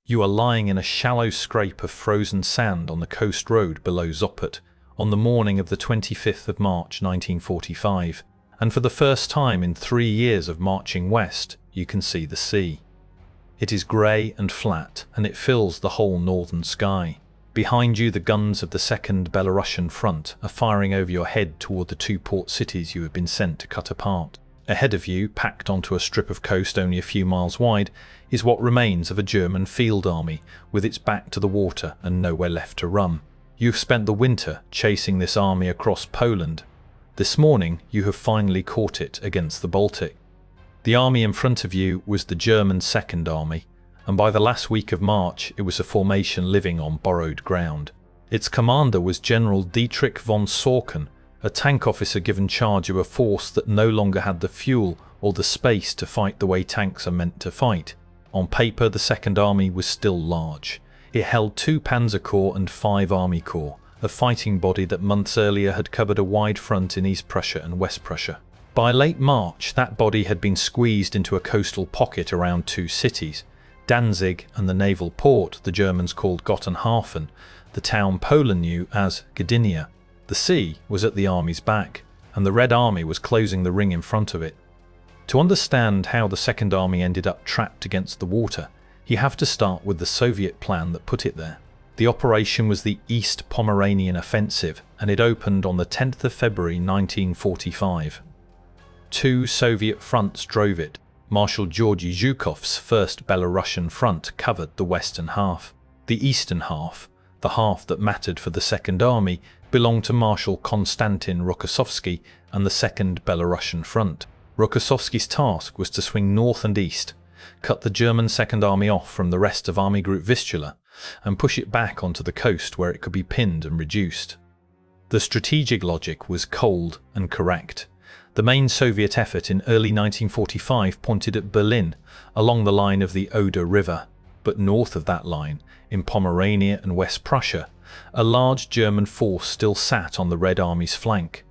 You are lying in a shallow scrape of frozen sand on the coast road below Sopot on the morning of the 25th of March 1945, and for the first time in 3 years of marching west, you can see the sea. It is grey and flat, and it fills the whole northern sky. Behind you, the guns of the Second Belorussian Front are firing over your head toward the 2 port cities you have been sent to cut apart. Ahead of you, packed onto a strip of coast only a few miles wide, is what remains of a German field army with its back to the water and nowhere left to run. You've spent the winter chasing this army across Poland. This morning, you have finally caught it against the Baltic. The army in front of you was the German Second Army, and by the last week of March, it was a formation living on borrowed ground. Its commander was General Dietrich von Sorken, a tank officer given charge of a force that no longer had the fuel or the space to fight the way tanks are meant to fight. On paper, the Second Army was still large. It held 2 Panzer Corps and 5 Army Corps, a fighting body that months earlier had covered a wide front in East Prussia and West Prussia. By late March, that body had been squeezed into a coastal pocket around 2 cities, Danzig and the naval port the Germans called Gottenhafen, the town Poland knew as Gdynia. The sea was at the army's back, and the Red Army was closing the ring in front of it. To understand how the Second Army ended up trapped against the water, you have to start with the Soviet plan that put it there. The operation was the East Pomeranian Offensive, and it opened on the 10th of February 1945. 2 Soviet fronts drove it. Marshal Georgy Zhukov's First Belorussian Front covered the western half. The eastern half, the half that mattered for the Second Army, belonged to Marshal Konstantin Rokossovsky and the Second Belorussian Front. Rokossovsky's task was to swing north and east, cut the German Second Army off from the rest of Army Group Vistula, and push it back onto the coast where it could be pinned and reduced. The strategic logic was cold and correct. The main Soviet effort in early 1945 pointed at Berlin along the line of the Oder River, but north of that line, in Pomerania and West Prussia, a large German force still sat on the Red Army's flank.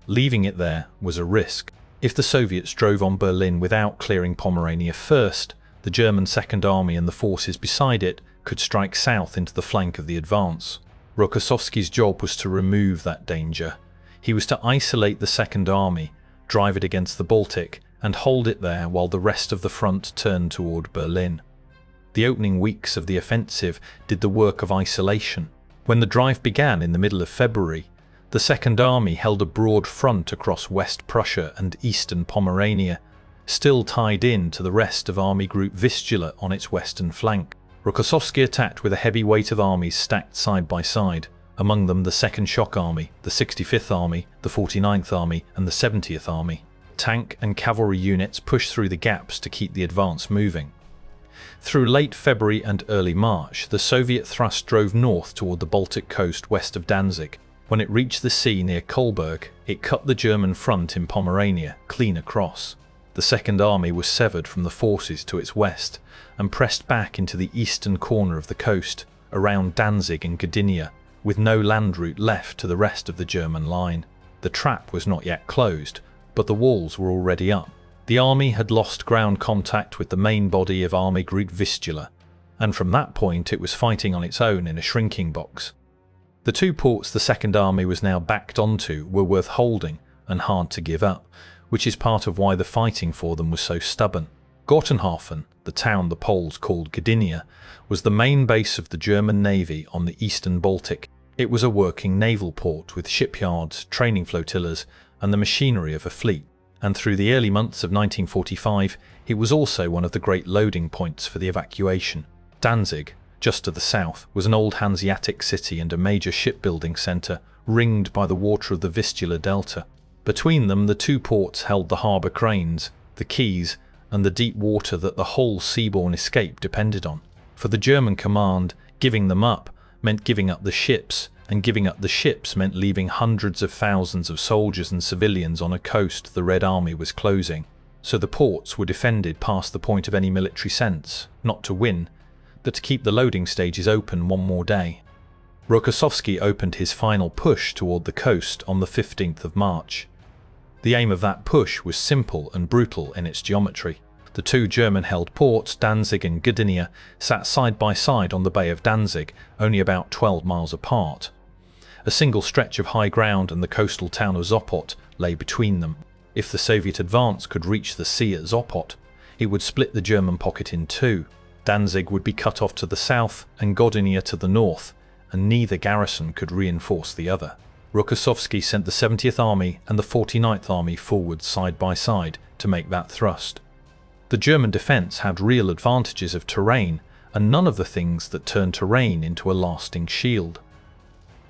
Leaving it there was a risk. If the Soviets drove on Berlin without clearing Pomerania first, the German Second Army and the forces beside it could strike south into the flank of the advance. Rokossovsky's job was to remove that danger. He was to isolate the Second Army, drive it against the Baltic, and hold it there while the rest of the front turned toward Berlin. The opening weeks of the offensive did the work of isolation. When the drive began in the middle of February, the Second Army held a broad front across West Prussia and eastern Pomerania, still tied in to the rest of Army Group Vistula on its western flank. Rokossovsky attacked with a heavy weight of armies stacked side by side, among them the 2nd Shock Army, the 65th Army, the 49th Army and the 70th Army. Tank and cavalry units pushed through the gaps to keep the advance moving. Through late February and early March, the Soviet thrust drove north toward the Baltic coast west of Danzig. When it reached the sea near Kolberg, it cut the German front in Pomerania clean across. The Second Army was severed from the forces to its west and pressed back into the eastern corner of the coast, around Danzig and Gdynia, with no land route left to the rest of the German line. The trap was not yet closed, but the walls were already up. The army had lost ground contact with the main body of Army Group Vistula, and from that point it was fighting on its own in a shrinking box. The 2 ports the Second Army was now backed onto were worth holding and hard to give up, which is part of why the fighting for them was so stubborn. Gottenhafen, the town the Poles called Gdynia, was the main base of the German Navy on the eastern Baltic. It was a working naval port with shipyards, training flotillas, and the machinery of a fleet. And through the early months of 1945, it was also one of the great loading points for the evacuation. Danzig, just to the south, was an old Hanseatic city and a major shipbuilding centre, ringed by the water of the Vistula Delta. Between them, the 2 ports held the harbour cranes, the quays, and the deep water that the whole seaborne escape depended on. For the German command, giving them up meant giving up the ships, and giving up the ships meant leaving hundreds of thousands of soldiers and civilians on a coast the Red Army was closing. So the ports were defended past the point of any military sense, not to win, but to keep the loading stages open one more day. Rokossovsky opened his final push toward the coast on the 15th of March. The aim of that push was simple and brutal in its geometry. The two German-held ports, Danzig and Gdynia, sat side by side on the Bay of Danzig, only about 12 miles apart. A single stretch of high ground and the coastal town of Sopot lay between them. If the Soviet advance could reach the sea at Sopot, it would split the German pocket in two. Danzig would be cut off to the south and Gdynia to the north, and neither garrison could reinforce the other. Rokossovsky sent the 70th Army and the 49th Army forward side by side to make that thrust. The German defence had real advantages of terrain and none of the things that turn terrain into a lasting shield.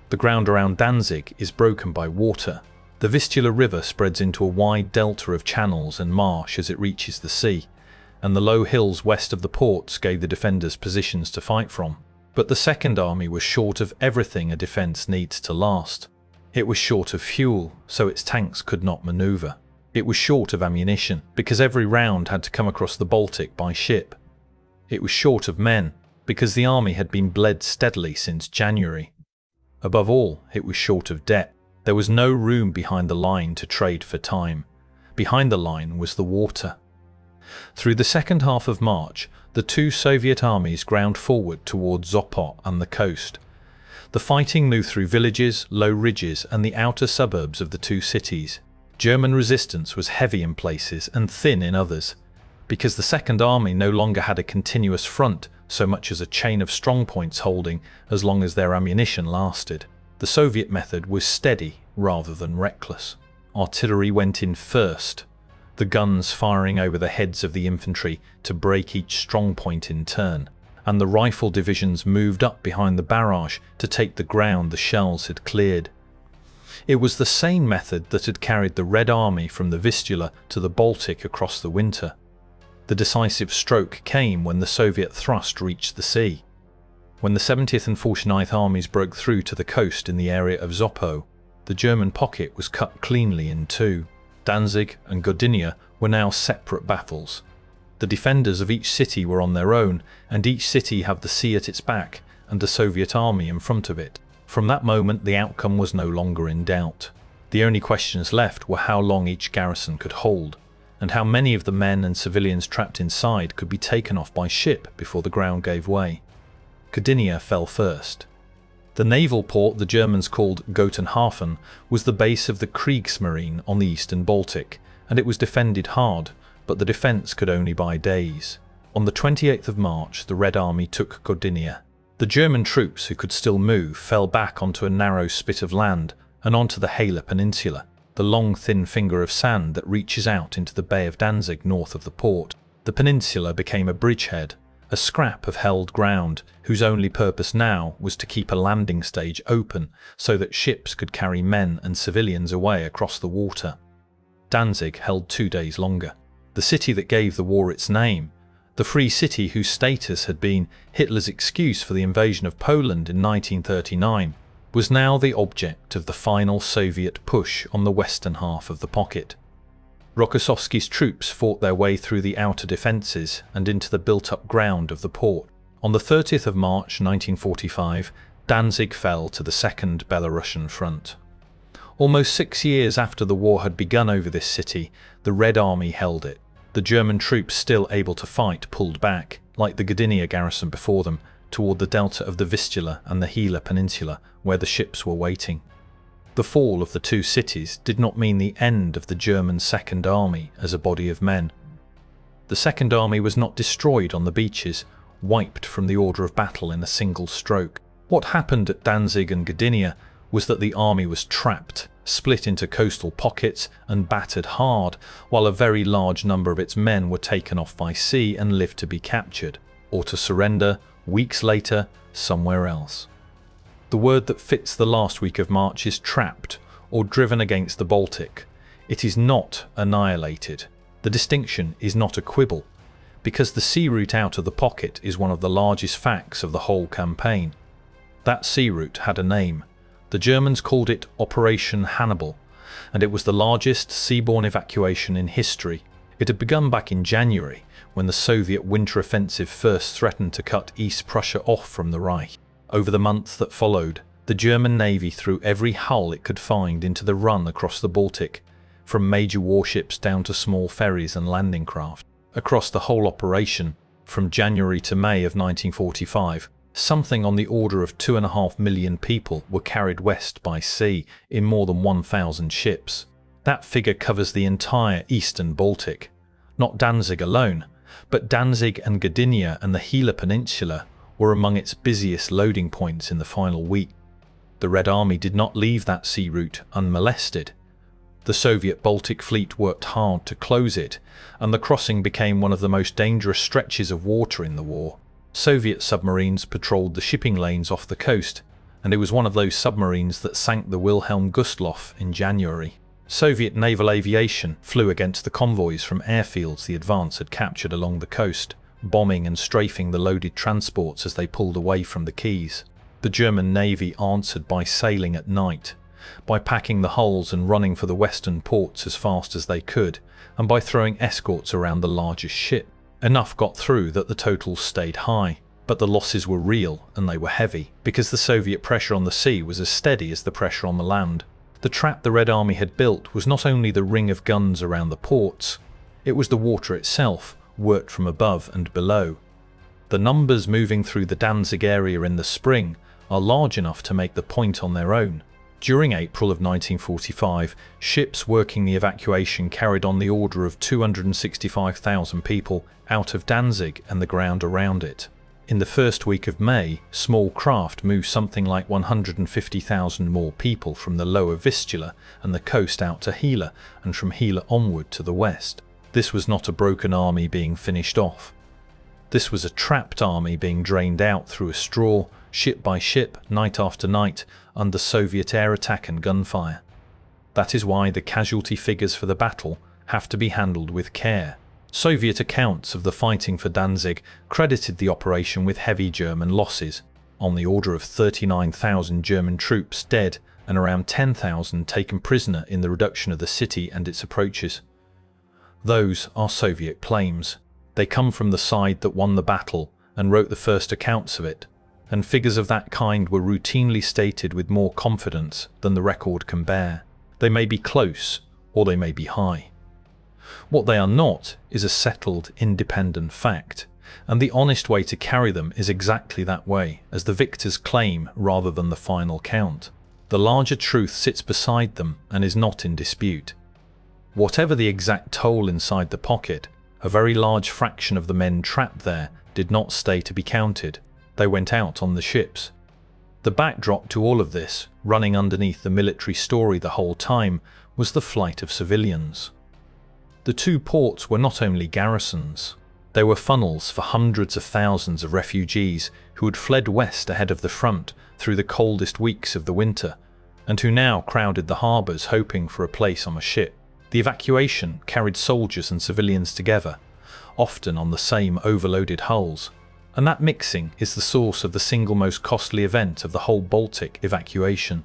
The ground around Danzig is broken by water. The Vistula River spreads into a wide delta of channels and marsh as it reaches the sea, and the low hills west of the ports gave the defenders positions to fight from. But the Second Army was short of everything a defence needs to last. It was short of fuel, so its tanks could not manoeuvre. It was short of ammunition, because every round had to come across the Baltic by ship. It was short of men, because the army had been bled steadily since January. Above all, it was short of debt. There was no room behind the line to trade for time. Behind the line was the water. Through the second half of March, the two Soviet armies ground forward towards Sopot and the coast. The fighting moved through villages, low ridges, and the outer suburbs of the two cities. German resistance was heavy in places and thin in others, because the Second Army no longer had a continuous front so much as a chain of strongpoints holding as long as their ammunition lasted. The Soviet method was steady rather than reckless. Artillery went in first, the guns firing over the heads of the infantry to break each strongpoint in turn, and the rifle divisions moved up behind the barrage to take the ground the shells had cleared. It was the same method that had carried the Red Army from the Vistula to the Baltic across the winter. The decisive stroke came when the Soviet thrust reached the sea. When the 70th and 49th Armies broke through to the coast in the area of Sopot, the German pocket was cut cleanly in two. Danzig and Gdynia were now separate battles. The defenders of each city were on their own, and each city had the sea at its back and the Soviet army in front of it. From that moment the outcome was no longer in doubt. The only questions left were how long each garrison could hold, and how many of the men and civilians trapped inside could be taken off by ship before the ground gave way. Gdynia fell first. The naval port the Germans called Gotenhafen was the base of the Kriegsmarine on the eastern Baltic, and it was defended hard, but the defence could only buy days. On the 28th of March the Red Army took Gdynia. The German troops who could still move fell back onto a narrow spit of land and onto the Hela Peninsula, the long thin finger of sand that reaches out into the Bay of Danzig north of the port. The peninsula became a bridgehead, a scrap of held ground whose only purpose now was to keep a landing stage open so that ships could carry men and civilians away across the water. Danzig held 2 days longer. The city that gave the war its name, the free city whose status had been Hitler's excuse for the invasion of Poland in 1939, was now the object of the final Soviet push on the western half of the pocket. Rokossovsky's troops fought their way through the outer defences and into the built-up ground of the port. On the 30th of March 1945, Danzig fell to the Second Belorussian Front. Almost 6 years after the war had begun over this city, the Red Army held it. The German troops still able to fight pulled back, like the Gdynia garrison before them, toward the delta of the Vistula and the Hela Peninsula, where the ships were waiting. The fall of the two cities did not mean the end of the German Second Army as a body of men. The Second Army was not destroyed on the beaches, wiped from the order of battle in a single stroke. What happened at Danzig and Gdynia was that the army was trapped, split into coastal pockets and battered hard, while a very large number of its men were taken off by sea and lived to be captured, or to surrender, weeks later, somewhere else. The word that fits the last week of March is trapped, or driven against the Baltic. It is not annihilated. The distinction is not a quibble, because the sea route out of the pocket is one of the largest facts of the whole campaign. That sea route had a name. The Germans called it Operation Hannibal, and it was the largest seaborne evacuation in history. It had begun back in January, when the Soviet winter offensive first threatened to cut East Prussia off from the Reich. Over the month that followed, the German Navy threw every hull it could find into the run across the Baltic, from major warships down to small ferries and landing craft. Across the whole operation, from January to May of 1945, something on the order of 2.5 million people were carried west by sea in more than 1,000 ships. That figure covers the entire eastern Baltic. Not Danzig alone, but Danzig and Gdynia and the Hela Peninsula were among its busiest loading points in the final week. The Red Army did not leave that sea route unmolested. The Soviet Baltic fleet worked hard to close it, and the crossing became one of the most dangerous stretches of water in the war. Soviet submarines patrolled the shipping lanes off the coast, and it was one of those submarines that sank the Wilhelm Gustloff in January. Soviet naval aviation flew against the convoys from airfields the advance had captured along the coast, bombing and strafing the loaded transports as they pulled away from the quays. The German Navy answered by sailing at night, by packing the hulls and running for the western ports as fast as they could, and by throwing escorts around the largest ship. Enough got through that the totals stayed high, but the losses were real and they were heavy, because the Soviet pressure on the sea was as steady as the pressure on the land. The trap the Red Army had built was not only the ring of guns around the ports, it was the water itself, worked from above and below. The numbers moving through the Danzig area in the spring are large enough to make the point on their own. During April of 1945, ships working the evacuation carried on the order of 265,000 people out of Danzig and the ground around it. In the first week of May, small craft moved something like 150,000 more people from the lower Vistula and the coast out to Hela, and from Hela onward to the west. This was not a broken army being finished off. This was a trapped army being drained out through a straw, ship by ship, night after night, under Soviet air attack and gunfire. That is why the casualty figures for the battle have to be handled with care. Soviet accounts of the fighting for Danzig credited the operation with heavy German losses, on the order of 39,000 German troops dead and around 10,000 taken prisoner in the reduction of the city and its approaches. Those are Soviet claims. They come from the side that won the battle and wrote the first accounts of it, and figures of that kind were routinely stated with more confidence than the record can bear. They may be close, or they may be high. What they are not is a settled, independent fact, and the honest way to carry them is exactly that way, as the victors claim rather than the final count. The larger truth sits beside them and is not in dispute. Whatever the exact toll inside the pocket, a very large fraction of the men trapped there did not stay to be counted. They went out on the ships. The backdrop to all of this, running underneath the military story the whole time, was the flight of civilians. The two ports were not only garrisons, they were funnels for hundreds of thousands of refugees who had fled west ahead of the front through the coldest weeks of the winter, and who now crowded the harbours hoping for a place on a ship. The evacuation carried soldiers and civilians together, often on the same overloaded hulls, and that mixing is the source of the single most costly event of the whole Baltic evacuation.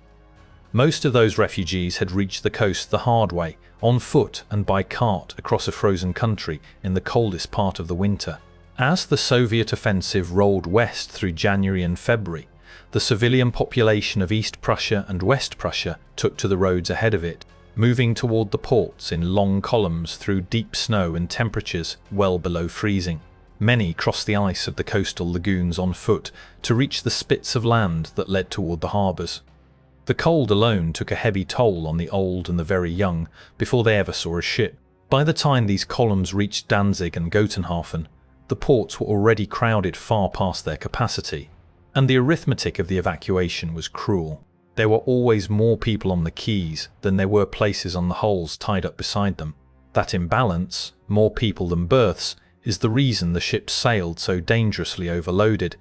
Most of those refugees had reached the coast the hard way, on foot and by cart across a frozen country in the coldest part of the winter. As the Soviet offensive rolled west through January and February, the civilian population of East Prussia and West Prussia took to the roads ahead of it, moving toward the ports in long columns through deep snow and temperatures well below freezing. Many crossed the ice of the coastal lagoons on foot to reach the spits of land that led toward the harbours. The cold alone took a heavy toll on the old and the very young before they ever saw a ship. By the time these columns reached Danzig and Gotenhafen, the ports were already crowded far past their capacity, and the arithmetic of the evacuation was cruel. There were always more people on the quays than there were places on the hulls tied up beside them. That imbalance, more people than berths, is the reason the ships sailed so dangerously overloaded,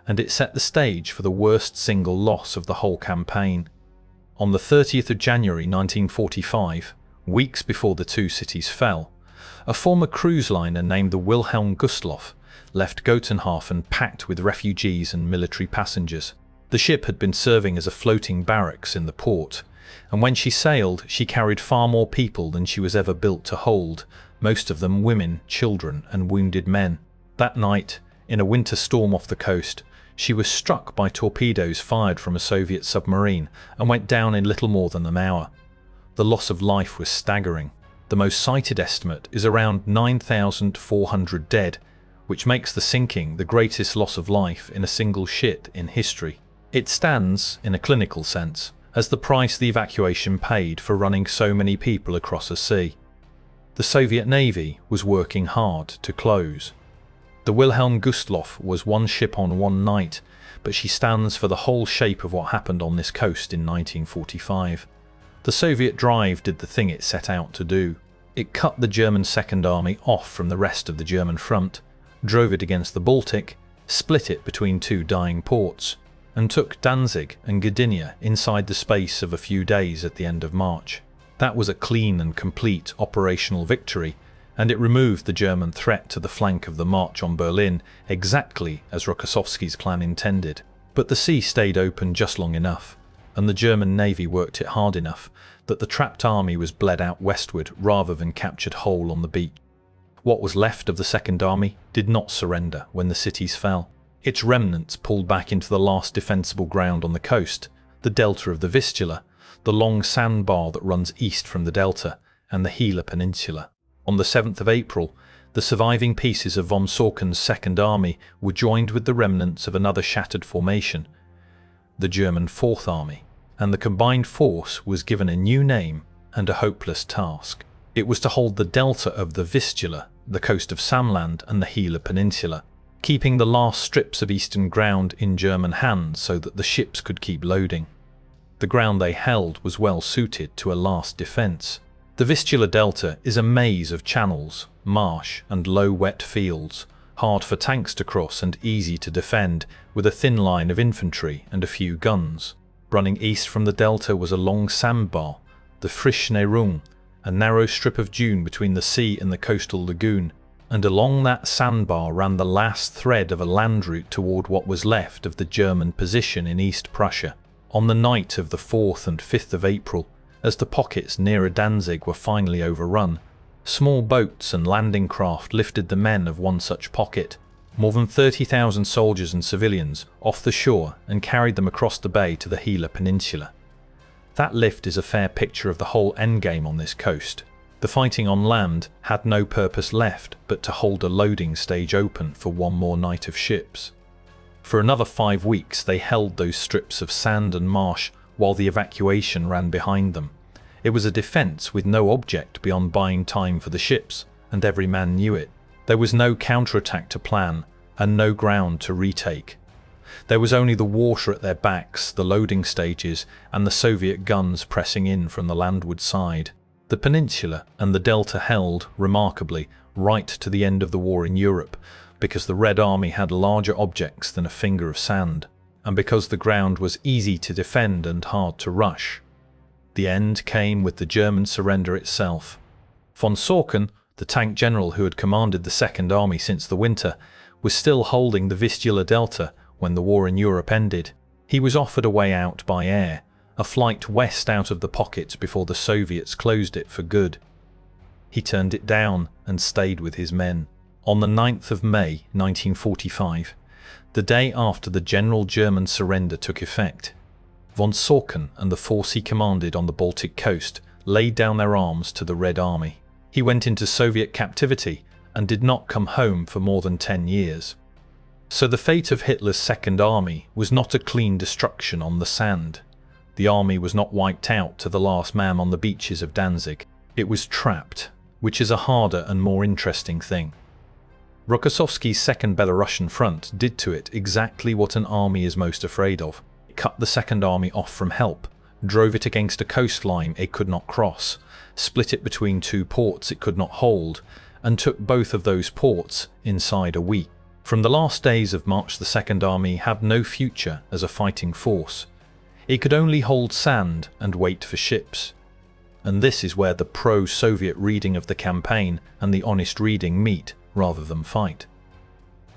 and it set the stage for the worst single loss of the whole campaign. On the 30th of January 1945, weeks before the two cities fell, a former cruise liner named the Wilhelm Gustloff left Gotenhafen packed with refugees and military passengers. The ship had been serving as a floating barracks in the port, and when she sailed, she carried far more people than she was ever built to hold, most of them women, children, and wounded men. That night, in a winter storm off the coast, she was struck by torpedoes fired from a Soviet submarine and went down in little more than an hour. The loss of life was staggering. The most cited estimate is around 9,400 dead, which makes the sinking the greatest loss of life in a single ship in history. It stands, in a clinical sense, as the price the evacuation paid for running so many people across a sea. The Soviet Navy was working hard to close. The Wilhelm Gustloff was one ship on one night, but she stands for the whole shape of what happened on this coast in 1945. The Soviet drive did the thing it set out to do. It cut the German Second Army off from the rest of the German front, drove it against the Baltic, split it between two dying ports, and took Danzig and Gdynia inside the space of a few days at the end of March. That was a clean and complete operational victory, and it removed the German threat to the flank of the march on Berlin exactly as Rokossovsky's plan intended. But the sea stayed open just long enough, and the German Navy worked it hard enough that the trapped army was bled out westward rather than captured whole on the beach. What was left of the Second Army did not surrender when the cities fell. Its remnants pulled back into the last defensible ground on the coast, the delta of the Vistula, the long sandbar that runs east from the delta, and the Hela Peninsula. On the 7th of April, the surviving pieces of von Sorken's Second Army were joined with the remnants of another shattered formation, the German Fourth Army, and the combined force was given a new name and a hopeless task. It was to hold the delta of the Vistula, the coast of Samland and the Hela Peninsula, keeping the last strips of eastern ground in German hands so that the ships could keep loading. The ground they held was well suited to a last defence. The Vistula Delta is a maze of channels, marsh and low wet fields, hard for tanks to cross and easy to defend, with a thin line of infantry and a few guns. Running east from the delta was a long sandbar, the Frischneerung, a narrow strip of dune between the sea and the coastal lagoon, and along that sandbar ran the last thread of a land route toward what was left of the German position in East Prussia. On the night of the 4th and 5th of April, as the pockets nearer Danzig were finally overrun, small boats and landing craft lifted the men of one such pocket, more than 30,000 soldiers and civilians, off the shore and carried them across the bay to the Hela Peninsula. That lift is a fair picture of the whole endgame on this coast. The fighting on land had no purpose left but to hold a loading stage open for one more night of ships. For another 5 weeks they held those strips of sand and marsh while the evacuation ran behind them. It was a defence with no object beyond buying time for the ships, and every man knew it. There was no counterattack to plan, and no ground to retake. There was only the water at their backs, the loading stages, and the Soviet guns pressing in from the landward side. The peninsula and the delta held, remarkably, right to the end of the war in Europe, because the Red Army had larger objects than a finger of sand, and because the ground was easy to defend and hard to rush. The end came with the German surrender itself. Von Sorken, the tank general who had commanded the Second Army since the winter, was still holding the Vistula Delta when the war in Europe ended. He was offered a way out by air, a flight west out of the pockets before the Soviets closed it for good. He turned it down and stayed with his men. On the 9th of May 1945, the day after the general German surrender took effect, von Sorken and the force he commanded on the Baltic coast laid down their arms to the Red Army. He went into Soviet captivity and did not come home for more than 10 years. So the fate of Hitler's Second Army was not a clean destruction on the sand. The army was not wiped out to the last man on the beaches of Danzig. It was trapped, which is a harder and more interesting thing. Rokossovsky's Second Belorussian Front did to it exactly what an army is most afraid of. It cut the Second Army off from help, drove it against a coastline it could not cross, split it between two ports it could not hold, and took both of those ports inside a week. From the last days of March, the Second Army had no future as a fighting force. It could only hold sand and wait for ships. And this is where the pro-Soviet reading of the campaign and the honest reading meet rather than fight.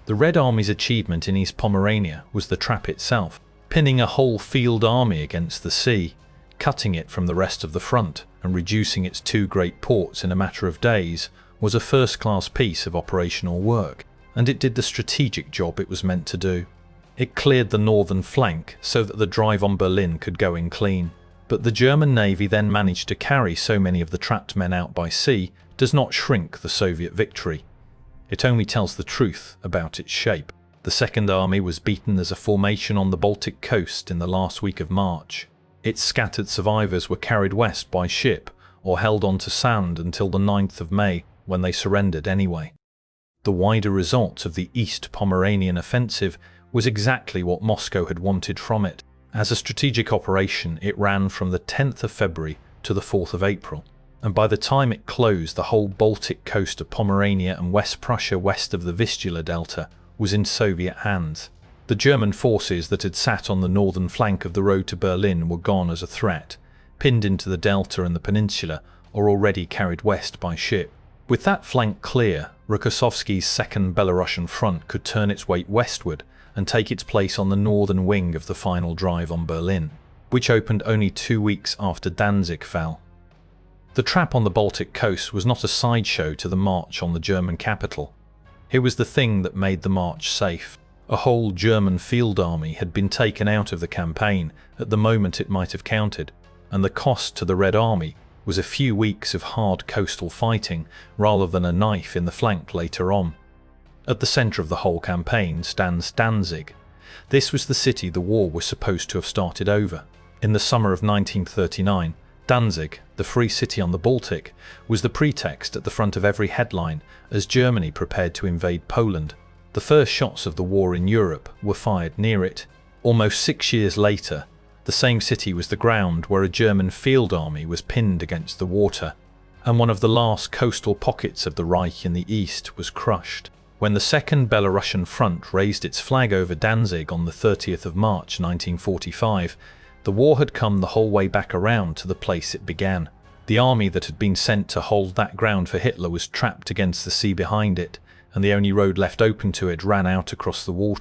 The Red Army's achievement in East Pomerania was the trap itself, pinning a whole field army against the sea, cutting it from the rest of the front and reducing its two great ports in a matter of days was a first-class piece of operational work, and it did the strategic job it was meant to do. It cleared the northern flank so that the drive on Berlin could go in clean. But the German Navy then managed to carry so many of the trapped men out by sea does not shrink the Soviet victory. It only tells the truth about its shape. The Second Army was beaten as a formation on the Baltic coast in the last week of March. Its scattered survivors were carried west by ship or held onto sand until the 9th of May, when they surrendered anyway. The wider result of the East Pomeranian offensive was exactly what Moscow had wanted from it. As a strategic operation, it ran from the 10th of February to the 4th of April, and by the time it closed, the whole Baltic coast of Pomerania and West Prussia west of the Vistula Delta was in Soviet hands. The German forces that had sat on the northern flank of the road to Berlin were gone as a threat, pinned into the delta and the peninsula, or already carried west by ship. With that flank clear, Rokossovsky's second Belarusian front could turn its weight westward and take its place on the northern wing of the final drive on Berlin, which opened only 2 weeks after Danzig fell. The trap on the Baltic coast was not a sideshow to the march on the German capital. It was the thing that made the march safe. A whole German field army had been taken out of the campaign at the moment it might have counted, and the cost to the Red Army was a few weeks of hard coastal fighting rather than a knife in the flank later on. At the centre of the whole campaign stands Danzig. This was the city the war was supposed to have started over. In the summer of 1939, Danzig, the free city on the Baltic, was the pretext at the front of every headline as Germany prepared to invade Poland. The first shots of the war in Europe were fired near it. Almost 6 years later, the same city was the ground where a German field army was pinned against the water, and one of the last coastal pockets of the Reich in the east was crushed. When the Second Belarussian Front raised its flag over Danzig on the 30th of March 1945, the war had come the whole way back around to the place it began. The army that had been sent to hold that ground for Hitler was trapped against the sea behind it, and the only road left open to it ran out across the water.